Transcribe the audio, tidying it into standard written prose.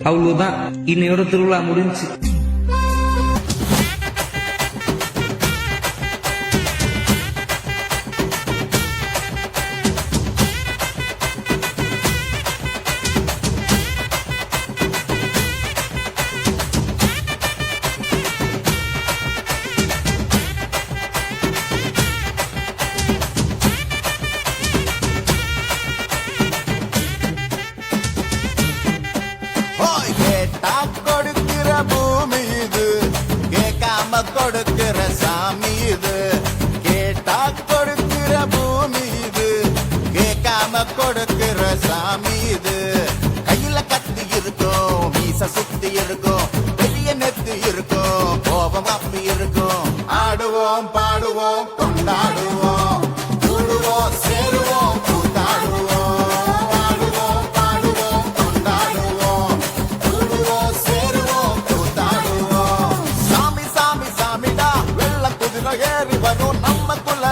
அவ்வளவுதான், இன்னையோட திருவிழா முடிஞ்சு. கொடுக்கிற பூமி இது, கேட்காம கொடுக்கிற சாமி இது. கேட்டா கொடுக்கிற பூமி இது, கேட்காம கொடுக்கிற சாமி இது. கையில கத்தி இருக்கும், மீச சுத்தி இருக்கும், பெரிய நெத்தி இருக்கும், கோபம் அப்பி இருக்கும். ஆடுவோம் பாடுவோம் கொண்டாடுவோம், கூடுவோம் சேருவோம் கூத்தாடுவோம். ஏறி வரும் நம்ம குல